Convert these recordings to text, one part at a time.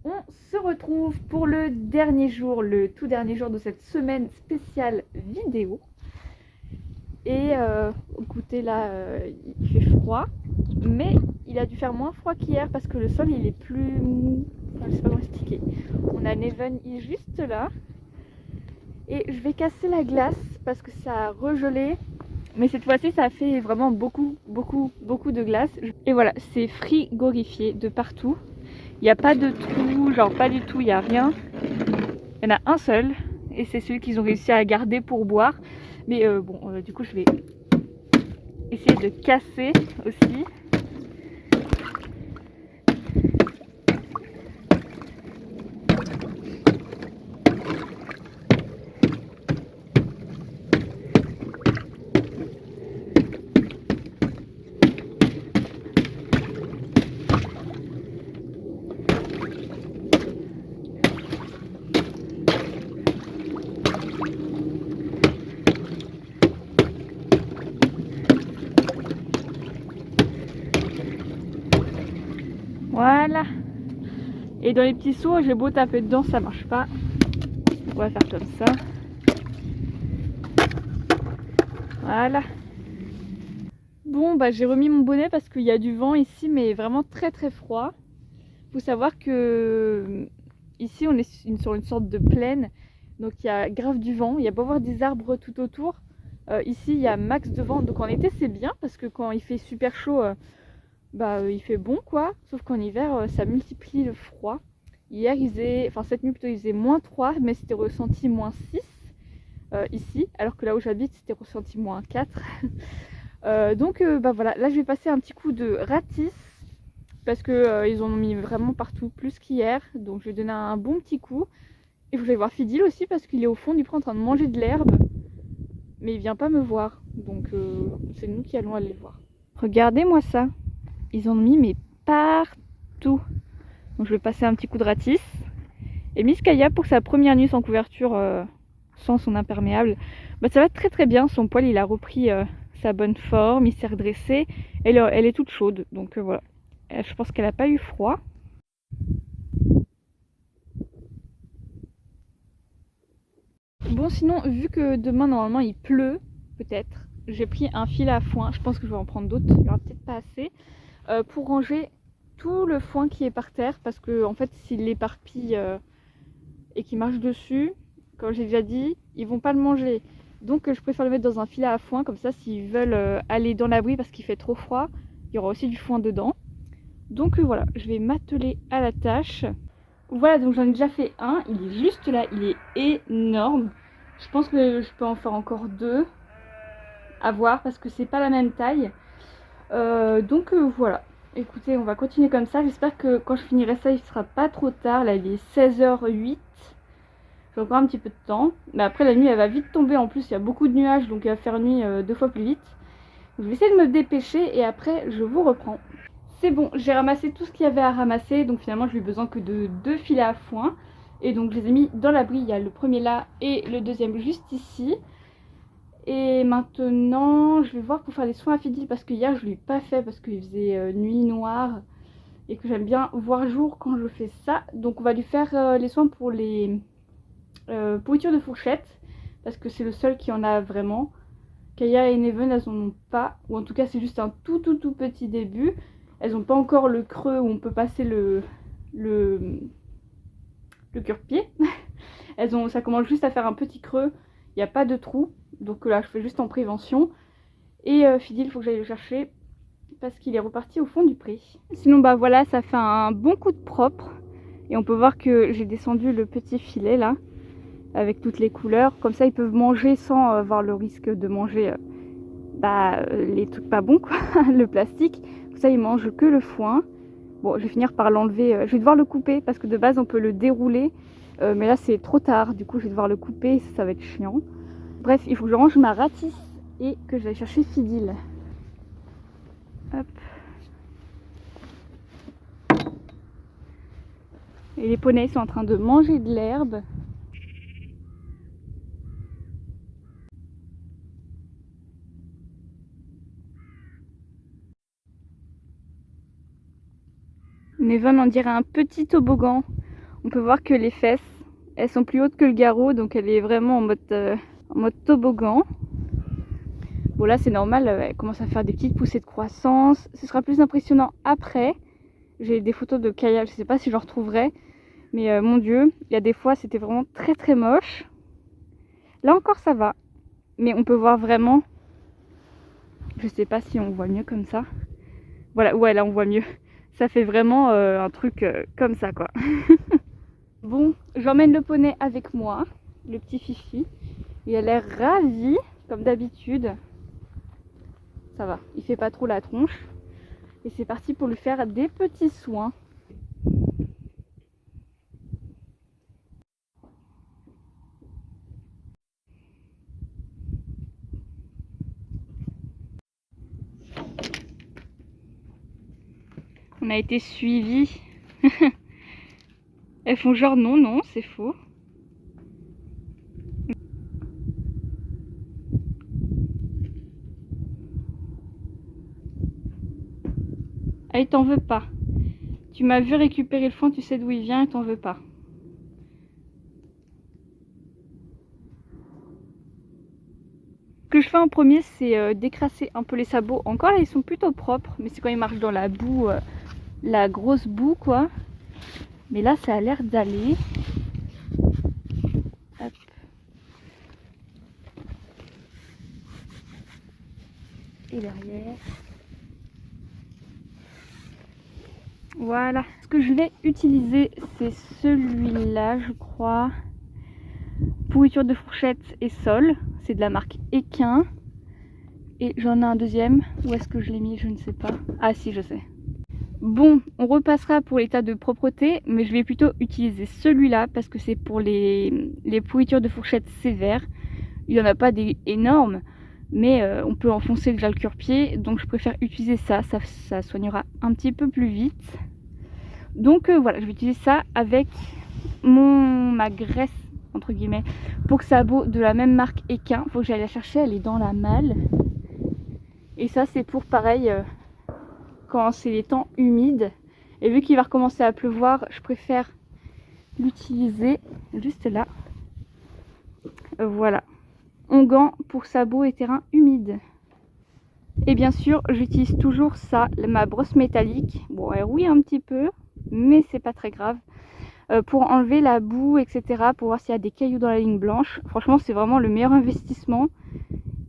On se retrouve pour le dernier jour, le tout dernier jour de cette semaine spéciale vidéo. Et écoutez là, il fait froid, mais il a dû faire moins froid qu'hier parce que le sol il est plus mou. Enfin, je sais pas comment expliquer. On a Neven juste là. Et je vais casser la glace parce que ça a regelé. Mais cette fois-ci, ça fait vraiment beaucoup de glace. Et voilà, c'est frigorifié de partout. Il n'y a pas de trou, genre pas du tout, il n'y a rien. Il y en a un seul. Et c'est celui qu'ils ont réussi à garder pour boire. Mais du coup, je vais essayer de casser aussi. Voilà. Et dans les petits seaux, j'ai beau taper dedans, ça marche pas. On va faire comme ça. Voilà. Bon, bah j'ai remis mon bonnet parce qu'il y a du vent ici, mais vraiment très froid. Faut savoir que ici on est sur une sorte de plaine, donc il y a grave du vent. Il y a beau avoir des arbres tout autour. Ici il y a max de vent, donc en été c'est bien parce que quand il fait super chaud, il fait bon quoi. Sauf qu'en hiver ça multiplie le froid. Hier il faisait, enfin cette nuit plutôt il faisait -3, mais c'était ressenti -6 ici, alors que là où j'habite c'était ressenti -4. Donc voilà, là je vais passer un petit coup de ratis parce que ils en ont mis vraiment partout, plus qu'hier. Donc je vais donner un bon petit coup. Et vous allez voir Fidil aussi parce qu'il est au fond du pré en train de manger de l'herbe. Mais il vient pas me voir. Donc c'est nous qui allons aller le voir. Regardez-moi ça. Ils en ont mis mais partout. Donc je vais passer un petit coup de ratis. Et Miss Kaya pour sa première nuit sans couverture, sans son imperméable, ça va très bien. Son poil il a repris sa bonne forme, il s'est redressé. Elle est toute chaude. Donc voilà. Je pense qu'elle n'a pas eu froid. Bon sinon, vu que demain normalement il pleut, peut-être, j'ai pris un fil à foin, je pense que je vais en prendre d'autres, il n'y aura peut-être pas assez, pour ranger tout le foin qui est par terre, parce que en fait s'il l'éparpille et qu'il marche dessus, comme j'ai déjà dit, ils vont pas le manger. Donc je préfère le mettre dans un filet à foin, comme ça s'ils veulent aller dans l'abri parce qu'il fait trop froid, il y aura aussi du foin dedans. Donc voilà, je vais m'atteler à la tâche. Voilà, donc j'en ai déjà fait un, il est juste là, il est énorme. Je pense que je peux en faire encore deux, à voir, parce que c'est pas la même taille. Voilà, écoutez, on va continuer comme ça. J'espère que quand je finirai ça, il sera pas trop tard. Là, il est 16h08. J'ai encore un petit peu de temps. Mais après, la nuit, elle va vite tomber. En plus, il y a beaucoup de nuages, donc il va faire nuit 2 fois plus vite. Donc, je vais essayer de me dépêcher et après, je vous reprends. C'est bon, j'ai ramassé tout ce qu'il y avait à ramasser, donc finalement je n'ai besoin que de 2 filets à foin. Et donc je les ai mis dans l'abri, il y a le premier là et le deuxième juste ici. Et maintenant je vais voir pour faire les soins à Fidil parce que hier je ne lui ai pas fait parce qu'il faisait nuit noire. Et que j'aime bien voir jour quand je fais ça. Donc on va lui faire les soins pour les pourritures de fourchette. Parce que c'est le seul qui en a vraiment. Kaya et Neven elles en ont pas, ou en tout cas c'est juste un tout petit début. Elles n'ont pas encore le creux où on peut passer le cure-pied. Ça commence juste à faire un petit creux, il n'y a pas de trou, donc là je fais juste en prévention. Et Fidil, il faut que j'aille le chercher parce qu'il est reparti au fond du pré. Sinon voilà, ça fait un bon coup de propre et on peut voir que j'ai descendu le petit filet là avec toutes les couleurs, comme ça ils peuvent manger sans avoir le risque de manger les trucs pas bons quoi, le plastique. Comme ça ils mangent que le foin. Bon, je vais finir par l'enlever, je vais devoir le couper parce que de base on peut le dérouler, mais là c'est trop tard, du coup je vais devoir le couper, ça va être chiant. Bref, il faut que je range ma ratisse et que j'aille chercher Fidil. Hop. Et les poneys sont en train de manger de l'herbe. Neven on dirait un petit toboggan. On peut voir que les fesses, elles sont plus hautes que le garrot, donc elle est vraiment en mode toboggan. Bon là c'est normal, elle commence à faire des petites poussées de croissance. Ce sera plus impressionnant après. J'ai des photos de Kaya, je sais pas si j'en retrouverai. Mais mon dieu, il y a des fois c'était vraiment très très moche. Là encore ça va. Mais on peut voir vraiment... Je sais pas si on voit mieux comme ça. Voilà, ouais là on voit mieux. Ça fait vraiment un truc comme ça quoi. Bon, j'emmène le poney avec moi, le petit Fifi. Il a l'air ravi, comme d'habitude. Ça va, il fait pas trop la tronche. Et c'est parti pour lui faire des petits soins. On a été suivis. Elles font genre non, non, c'est faux. Ah, il t'en veut pas. Tu m'as vu récupérer le foin, tu sais d'où il vient, il t'en veut pas. Ce que je fais en premier, c'est décrasser un peu les sabots. Encore là, ils sont plutôt propres, mais c'est quand ils marchent dans la boue, la grosse boue quoi. Mais là, ça a l'air d'aller. Hop. Et derrière. Voilà. Ce que je vais utiliser, c'est celui-là, je crois. Pourriture de fourchette et sol. C'est de la marque Equin. Et j'en ai un deuxième. Où est-ce que je l'ai mis? Je ne sais pas. Ah si, je sais. Bon, on repassera pour l'état de propreté, mais je vais plutôt utiliser celui-là parce que c'est pour les pourritures de fourchette sévères. Il n'y en a pas des énormes, mais on peut enfoncer déjà le cure-pied, donc je préfère utiliser ça. Ça soignera un petit peu plus vite. Donc voilà, je vais utiliser ça avec ma graisse entre guillemets pour sabot de la même marque Equin. Faut que j'aille la chercher, elle est dans la malle. Et ça c'est pour pareil quand c'est les temps humides. Et vu qu'il va recommencer à pleuvoir, je préfère l'utiliser juste là. Voilà. Onguent pour sabots et terrains humides. Et bien sûr, j'utilise toujours ça, ma brosse métallique. Bon, elle rouille un petit peu, mais c'est pas très grave. Pour enlever la boue, etc. Pour voir s'il y a des cailloux dans la ligne blanche. Franchement, c'est vraiment le meilleur investissement.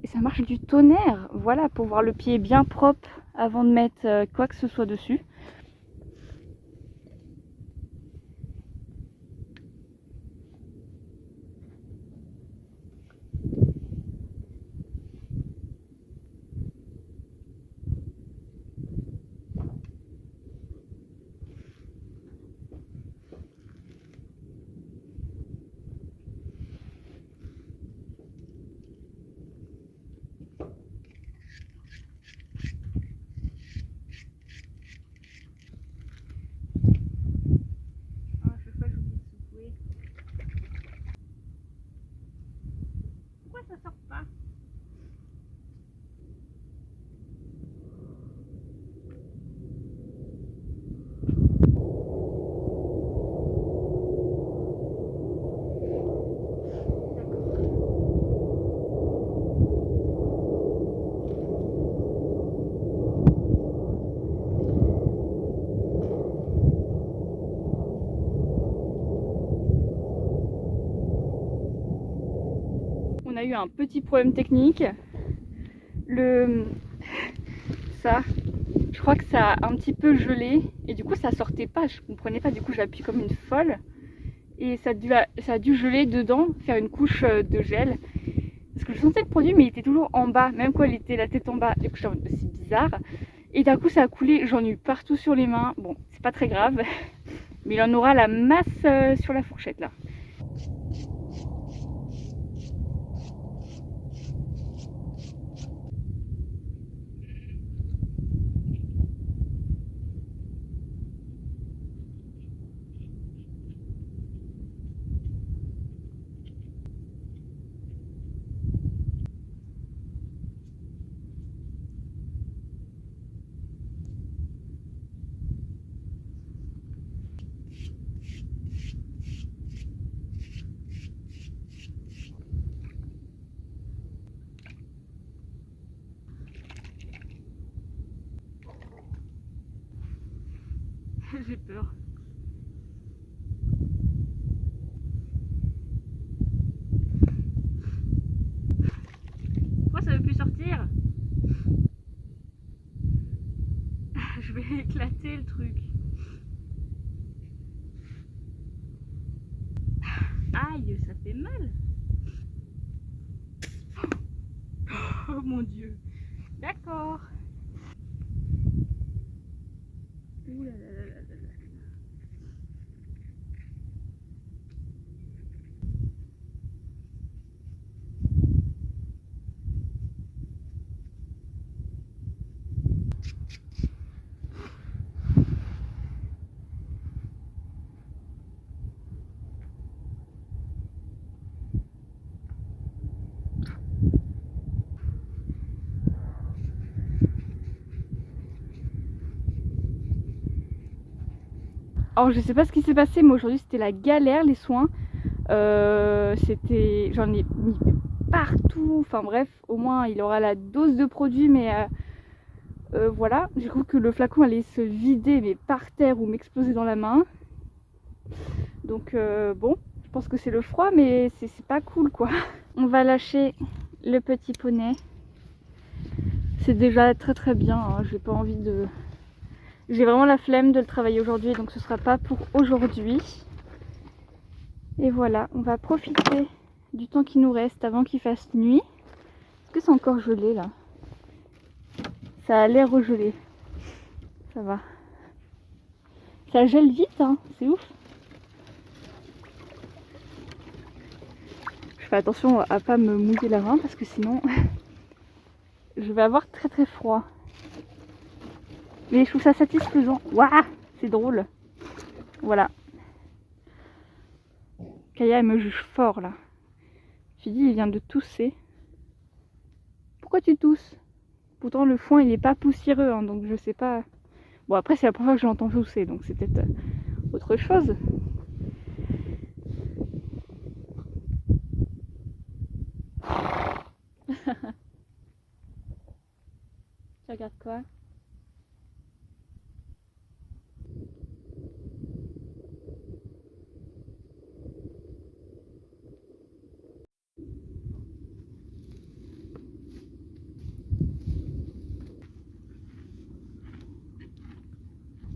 Et ça marche du tonnerre. Voilà, pour voir le pied bien propre avant de mettre quoi que ce soit dessus. Pourquoi ça sort pas? On a eu un petit problème technique. Ça, je crois que ça a un petit peu gelé et du coup ça sortait pas, je comprenais pas, du coup j'appuie comme une folle et ça a dû geler dedans, faire une couche de gel. Parce que je sentais le produit mais il était toujours en bas, même quand il était la tête en bas, du coup j'étais en mode c'est bizarre. Et d'un coup ça a coulé, j'en ai eu partout sur les mains, bon c'est pas très grave, mais il en aura la masse sur la fourchette là. J'ai peur. Pourquoi ça veut plus sortir? Je vais éclater le truc. Aïe, ça fait mal. Oh mon Dieu. D'accord. Ouh là là là là là là. Alors je sais pas ce qui s'est passé, mais aujourd'hui c'était la galère les soins. J'en ai mis partout. Enfin bref, au moins il aura la dose de produit, mais voilà. J'ai cru que le flacon allait se vider, mais par terre ou m'exploser dans la main. Donc bon, je pense que c'est le froid, mais c'est pas cool quoi. On va lâcher le petit poney. C'est déjà très très bien. Hein. J'ai pas envie de. J'ai vraiment la flemme de le travailler aujourd'hui, donc ce sera pas pour aujourd'hui. Et voilà, on va profiter du temps qui nous reste avant qu'il fasse nuit. Est-ce que c'est encore gelé là? Ça a l'air regelé. Ça va. Ça gèle vite, hein, c'est ouf. Je fais attention à pas me mouiller la main parce que sinon je vais avoir très très froid. Mais je trouve ça satisfaisant. Waouh, c'est drôle. Voilà. Kaya, elle me juge fort là. J'ai dit, il vient de tousser. Pourquoi tu tousses? Pourtant le foin il est pas poussiéreux, hein, donc je sais pas. Bon après c'est la première fois que je l'entends tousser, donc c'est peut-être autre chose. Tu regardes quoi?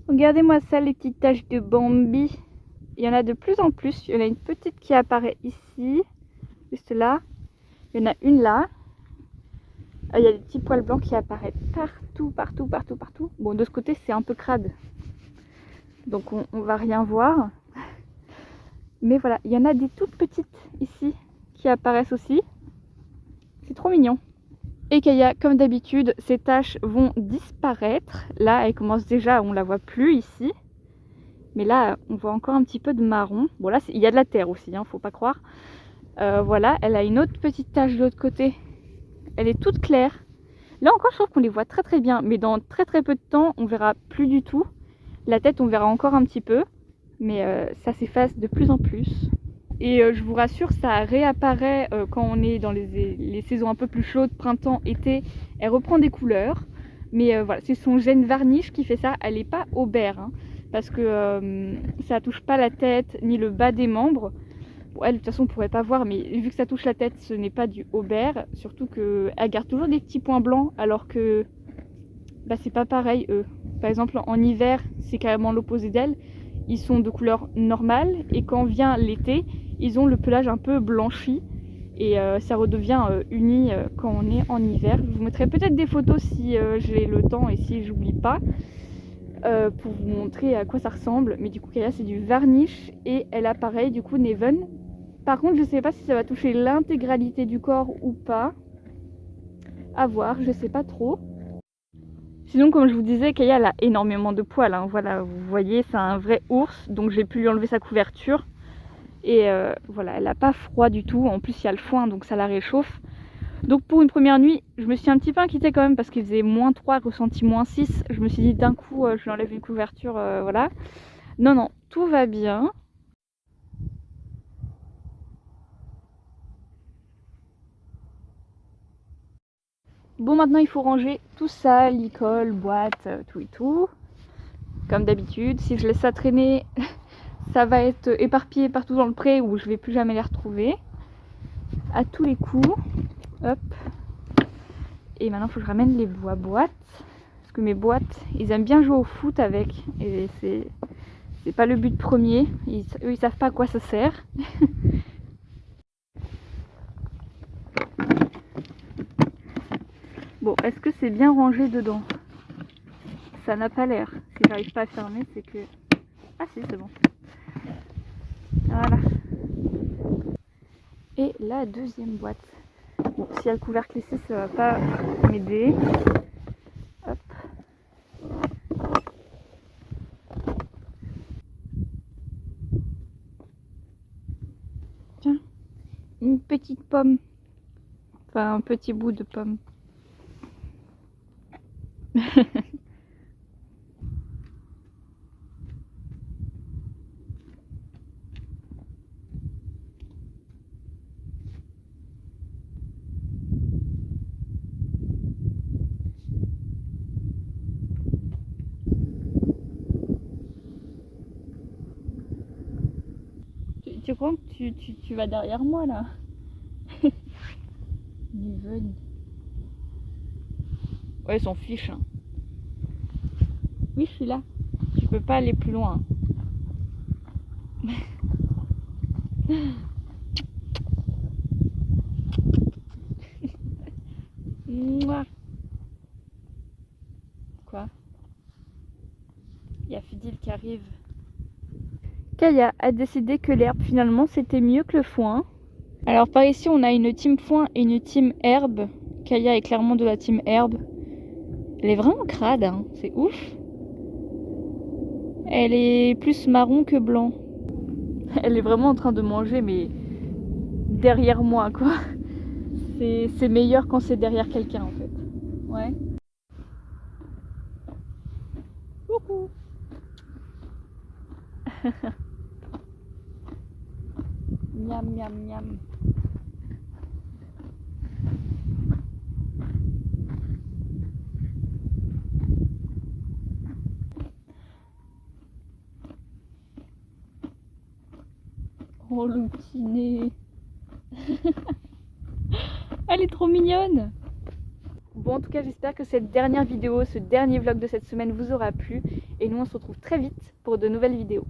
Regardez-moi ça, les petites taches de Bambi. Il y en a de plus en plus. Il y en a une petite qui apparaît ici, juste là. Il y en a une là. Il y a des petits poils blancs qui apparaissent partout, partout, partout, partout. Bon, de ce côté, c'est un peu crade. Donc on va rien voir. Mais voilà, il y en a des toutes petites ici qui apparaissent aussi. C'est trop mignon. Et Kaya, comme d'habitude, ces taches vont disparaître. Là, elle commence déjà, on la voit plus ici. Mais là, on voit encore un petit peu de marron. Bon là, il y a de la terre aussi, hein, faut pas croire. Voilà, elle a une autre petite tache de l'autre côté. Elle est toute claire. Là encore, je trouve qu'on les voit très très bien. Mais dans très très peu de temps, on verra plus du tout. La tête, on verra encore un petit peu. Mais ça s'efface de plus en plus. Et je vous rassure, ça réapparaît quand on est dans les saisons un peu plus chaudes, printemps, été. Elle reprend des couleurs. Mais voilà, c'est son gène varnish qui fait ça. Elle n'est pas aubert, hein, parce que ça touche pas la tête ni le bas des membres. Bon, elle, de toute façon, on pourrait pas voir, mais vu que ça touche la tête, ce n'est pas du aubert. Surtout qu'elle garde toujours des petits points blancs, alors que bah, c'est pas pareil, eux. Par exemple, en hiver, c'est carrément l'opposé d'elle. Ils sont de couleur normale, et quand vient l'été, ils ont le pelage un peu blanchi. Et ça redevient uni quand on est en hiver. Je vous mettrai peut-être des photos si j'ai le temps et si j'oublie pas, pour vous montrer à quoi ça ressemble. Mais du coup, Kaya, c'est du varnish et elle a pareil, du coup, Neven. Par contre, je sais pas si ça va toucher l'intégralité du corps ou pas. À voir, je sais pas trop. Sinon, comme je vous disais, Kaya elle a énormément de poils, hein. Voilà, vous voyez, c'est un vrai ours, donc j'ai pu lui enlever sa couverture. Et voilà, elle n'a pas froid du tout. En plus, il y a le foin, donc ça la réchauffe. Donc pour une première nuit, je me suis un petit peu inquiétée quand même parce qu'il faisait -3, ressenti -6. Je me suis dit d'un coup, je lui enlève une couverture, voilà. Non, non, tout va bien. Bon, maintenant il faut ranger tout ça, l'école, boîte, tout et tout. comme d'habitude. Si je laisse ça traîner, ça va être éparpillé partout dans le pré où je vais plus jamais les retrouver. À tous les coups. Hop. Et maintenant il faut que je ramène les boîtes. Parce que mes boîtes, ils aiment bien jouer au foot avec. Et c'est pas le but premier. Eux ils savent pas à quoi ça sert. Bon, est-ce que c'est bien rangé dedans? Ça n'a pas l'air. Si j'arrive pas à fermer, c'est que... Ah si, c'est bon. Voilà. Et la deuxième boîte. Bon, s'il y a le couvercle ici, ça va pas m'aider. Hop. Tiens, une petite pomme. Enfin, un petit bout de pomme. Tu crois que tu vas derrière moi là? Niven. Ouais, ils s'en fichent. Hein. Oui, je suis là. Tu peux pas aller plus loin. Mouah. Quoi? Il y a Fidil qui arrive. Kaya a décidé que l'herbe finalement c'était mieux que le foin. Alors par ici on a une team foin et une team herbe. Kaya est clairement de la team herbe. Elle est vraiment crade, hein. C'est ouf. Elle est plus marron que blanc. Elle est vraiment en train de manger mais derrière moi quoi. C'est meilleur quand c'est derrière quelqu'un en fait. Ouais. Coucou. Miam miam miam. Oh le petit nez. Elle est trop mignonne. Bon, en tout cas j'espère que cette dernière vidéo, ce dernier vlog de cette semaine vous aura plu. Et nous on se retrouve très vite pour de nouvelles vidéos.